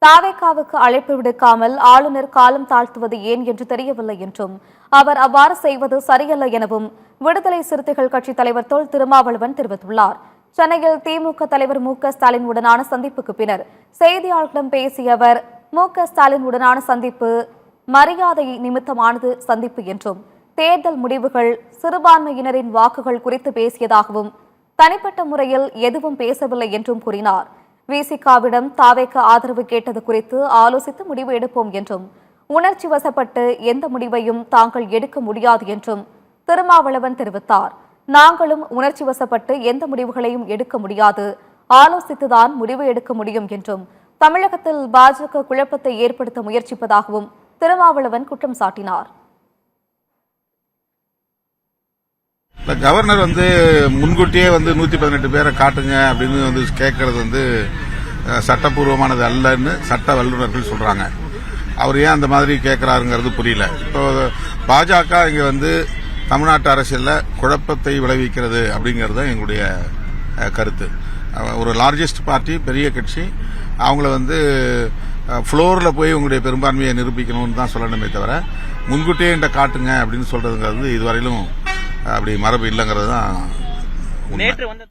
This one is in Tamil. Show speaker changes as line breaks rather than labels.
தாவேகாவுக்கு அழைப்பு விடுக்காமல் ஆளுநர் காலம் தாழ்த்துவது ஏன் என்று தெரியவில்லை என்றும் அவர் அவ்வாறு செய்வது சரியல்ல எனவும் விடுதலை சிறுத்தைகள் கட்சித் தலைவர் தொல் திருமாவளவன் தெரிவித்துள்ளார். சென்னையில் திமுக தலைவர் மு.க.ஸ்டாலின் உடனான சந்திப்புக்கு பின்னர் செய்தியாளர்களிடம் பேசிய அவர், மு.க.ஸ்டாலின் உடனான சந்திப்பு மரியாதை நிமித்தமானது சந்திப்பு என்றும் தேர்தல் முடிவுகள் சிறுபான்மையினரின் வாக்குகள் குறித்து பேசியதாகவும் தனிப்பட்ட முறையில் எதுவும் பேசவில்லை என்றும் கூறினார். விசிகாவிடம் தாவேக ஆதரவு கேட்டது குறித்து ஆலோசித்து முடிவு எடுப்போம் என்றும் உணர்ச்சி வசப்பட்டு எந்த முடிவையும் தாங்கள் எடுக்க முடியாது என்றும் திருமாவளவன் தெரிவித்தார். நாங்களும் உணர்ச்சி வசப்பட்டு எந்த முடிவுகளையும் எடுக்க முடியாது, ஆலோசித்துதான் முடிவு எடுக்க முடியும் என்றும் தமிழகத்தில் பாஜக குழப்பத்தை ஏற்படுத்த முயற்சிப்பதாகவும் திருமாவளவன் குற்றம் சாட்டினார்.
கவர்னர் முன்கூட்டியே 118 பேரை காட்டுங்க அப்படின்னு கேட்கறது சட்டப்பூர்வமானது அல்லன்னு சட்ட வல்லுநர்கள் சொல்றாங்க. அவர் ஏன் அந்த மாதிரி கேட்கிறாருங்கிறது புரியல. இப்போ பாஜக இங்க தமிழ்நாட்டு அரசியல்ல குழப்பத்தை விளைவிக்கிறது அப்படிங்கறது எங்களுடைய கருத்து. ஒரு லார்ஜஸ்ட் பார்ட்டி, பெரிய கட்சி, அவங்கள ஃப்ளோர்ல போய் உங்களுடைய பெரும்பான்மையை நிரூபிக்கணும்னு தான் சொல்லணுமே தவிர முன்கூட்டியே என்கிட்ட காட்டுங்க அப்படின்னு சொல்றதுங்கிறது இதுவரையிலும் அப்படி மரபு இல்லைங்கிறது தான்.